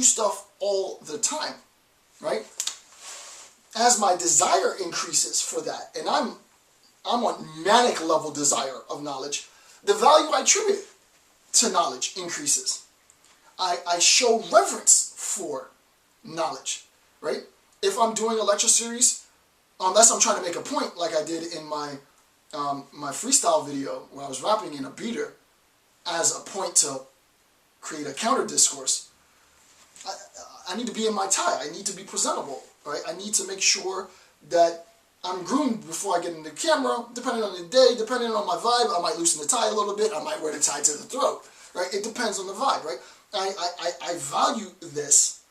new stuff all the time, right? As my desire increases for that, and I'm on manic level desire of knowledge, the value I attribute to knowledge increases. I show reverence for knowledge, right? If I'm doing a lecture series, unless I'm trying to make a point like I did in my my freestyle video where I was rapping in a beater as a point to create a counter discourse, I need to be in my tie. I need to be presentable, right? I need to make sure that I'm groomed before I get in the camera. Depending on the day, depending on my vibe, I might loosen the tie a little bit. I might wear the tie to the throat, right? It depends on the vibe, right? I value this.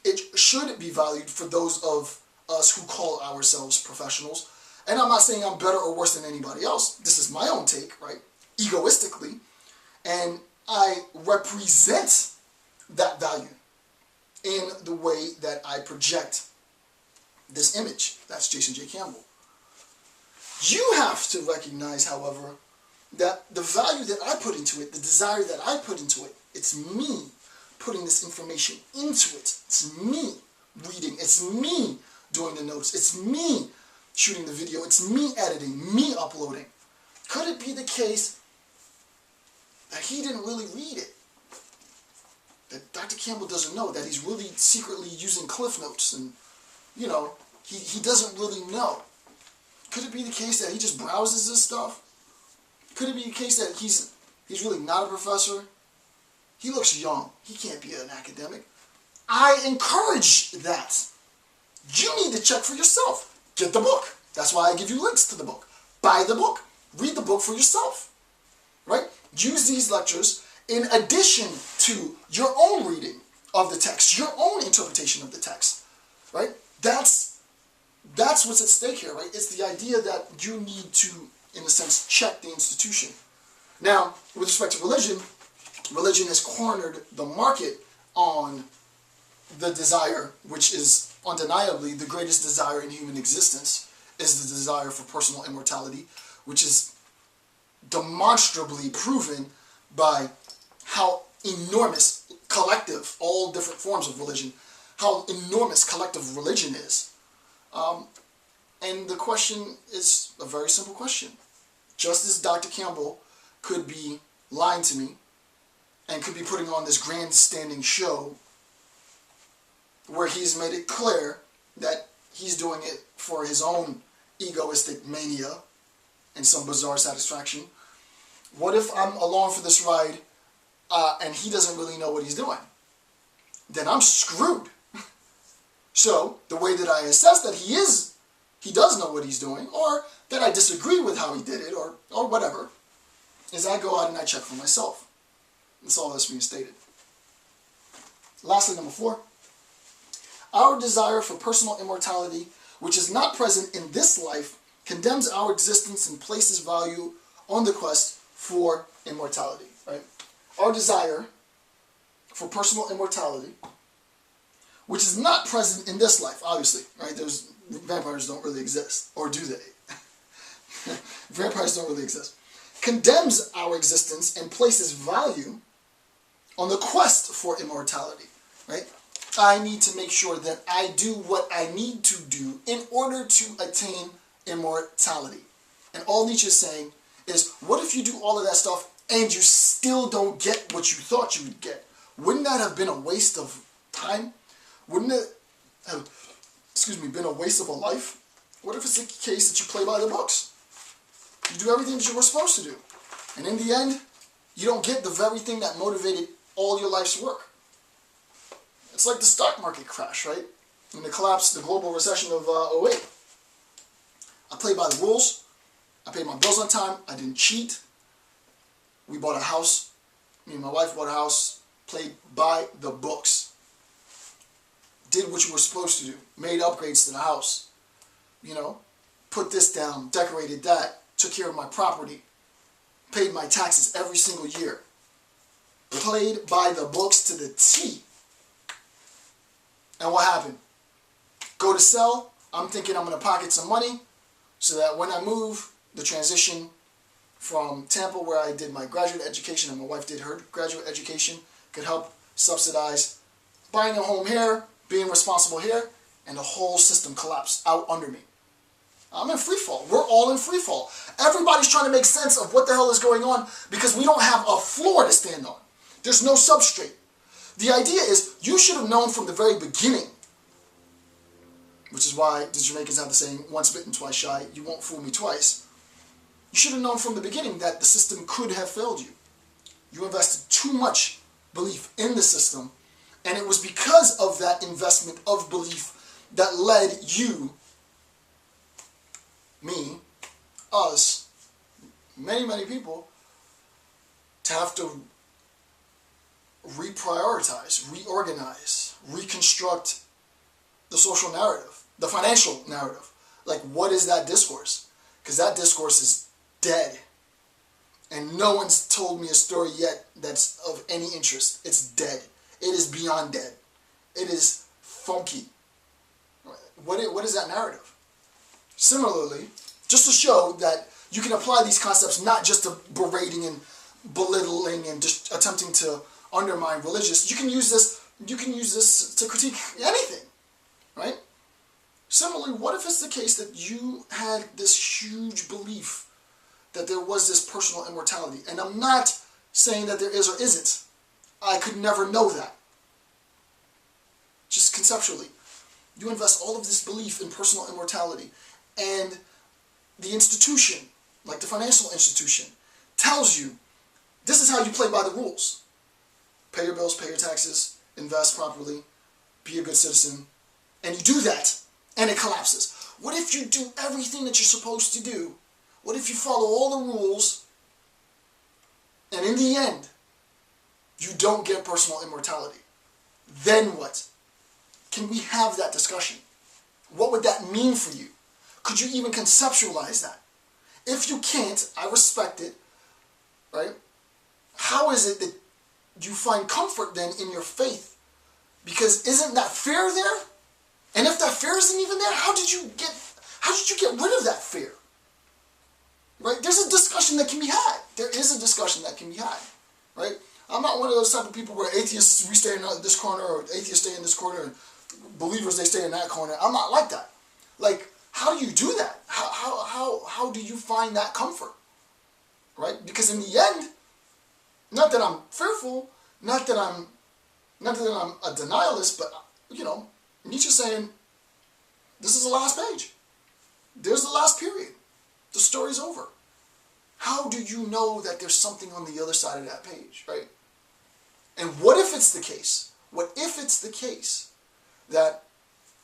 It should be valued for those of us who call ourselves professionals. And I'm not saying I'm better or worse than anybody else. This is my own take, right? Egoistically. And I represent that value in the way that I project this image. That's Jason J. Campbell. You have to recognize, however, that the value that I put into it, the desire that I put into it, it's me putting this information into it. It's me reading. It's me doing the notes. It's me shooting the video. It's me editing, me uploading. Could it be the case that he didn't really read it? That Dr. Campbell doesn't know, that he's really secretly using cliff notes and, you know, he doesn't really know. Could it be the case that he just browses this stuff? Could it be the case that he's really not a professor? He looks young. He can't be an academic. I encourage that. You need to check for yourself. Get the book. That's why I give you links to the book. Buy the book. Read the book for yourself. Right? Use these lectures in addition to your own reading of the text, your own interpretation of the text. Right? That's what's at stake here, right? It's the idea that you need to, in a sense, check the institution. Now, with respect to religion, religion has cornered the market on the desire, which is undeniably the greatest desire in human existence, is the desire for personal immortality, which is demonstrably proven by how enormous collective, all different forms of religion, how enormous collective religion is. And the question is a very simple question. Just as Dr. Campbell could be lying to me and could be putting on this grandstanding show where he's made it clear that he's doing it for his own egoistic mania and some bizarre satisfaction, what if I'm along for this ride and he doesn't really know what he's doing? Then I'm screwed. So the way that I assess that he does know what he's doing, or that I disagree with how he did it, or whatever, is I go out and I check for myself. That's all that's being stated. Lastly, number 4. Our desire for personal immortality, which is not present in this life, condemns our existence and places value on the quest for immortality. Right? Our desire for personal immortality, which is not present in this life, obviously. Right? Vampires don't really exist, or do they? Vampires don't really exist. Condemns our existence and places value on the quest for immortality. Right? I need to make sure that I do what I need to do in order to attain immortality. And all Nietzsche is saying is, what if you do all of that stuff and you still don't get what you thought you would get? Wouldn't that have been a waste of time? Wouldn't it have, been a waste of a life? What if it's the case that you play by the books? You do everything that you were supposed to do. And in the end, you don't get the very thing that motivated all your life's work. It's like the stock market crash, right? And the collapse, the global recession of 2008. I played by the rules. I paid my bills on time. I didn't cheat. We bought a house. Me and my wife bought a house. Played by the books. Did what you were supposed to do. Made upgrades to the house. You know, put this down, decorated that, took care of my property, paid my taxes every single year. Played by the books to the T. And what happened? Go to sell. I'm thinking I'm going to pocket some money so that when I move, the transition from Tampa, where I did my graduate education and my wife did her graduate education, could help subsidize buying a home here, being responsible here, and the whole system collapsed out under me. I'm in free fall. We're all in free fall. Everybody's trying to make sense of what the hell is going on because we don't have a floor to stand on. There's no substrate. The idea is you should have known from the very beginning, which is why the Jamaicans have the saying, once bitten, twice shy, you won't fool me twice. You should have known from the beginning that the system could have failed you. You invested too much belief in the system, and it was because of that investment of belief that led you, me, us, many, many people, to have to reprioritize, reorganize, reconstruct the social narrative, the financial narrative. Like, what is that discourse? Because that discourse is dead. And no one's told me a story yet that's of any interest. It's dead. It is beyond dead. It is funky. What is that narrative? Similarly, just to show that you can apply these concepts not just to berating and belittling and just attempting to undermine religious. You can use this to critique anything, right? Similarly, what if it's the case that you had this huge belief that there was this personal immortality? And I'm not saying that there is or isn't. I could never know that. Just conceptually. You invest all of this belief in personal immortality, and the institution, like the financial institution, tells you this is how you play by the rules. Pay your bills, pay your taxes, invest properly, be a good citizen, and you do that, and it collapses. What if you do everything that you're supposed to do? What if you follow all the rules, and in the end, you don't get personal immortality? Then what? Can we have that discussion? What would that mean for you? Could you even conceptualize that? If you can't, I respect it, right? How is it that you find comfort then in your faith? Because isn't that fear there? And if that fear isn't even there, how did you get rid of that fear? Right? There's a discussion that can be had. There is a discussion that can be had. Right? I'm not one of those type of people where atheists, we stay in this corner, or atheists stay in this corner, and believers, they stay in that corner. I'm not like that. Like, how do you do that? How do you find that comfort? Right? Because in the end, not that I'm fearful, not that I'm a denialist, but, you know, Nietzsche's saying, this is the last page. There's the last period. The story's over. How do you know that there's something on the other side of that page, right? And what if it's the case? What if it's the case that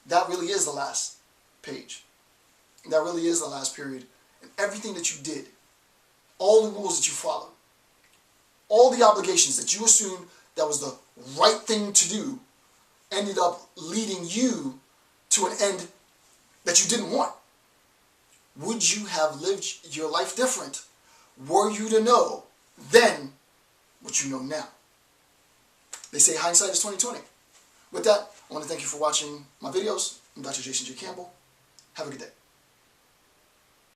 that really is the last page? That really is the last period. And everything that you did, all the rules that you followed, all the obligations that you assumed that was the right thing to do, ended up leading you to an end that you didn't want. Would you have lived your life different were you to know then what you know now? They say hindsight is 20/20. With that, I want to thank you for watching my videos. I'm Dr. Jason J. Campbell. Have a good day.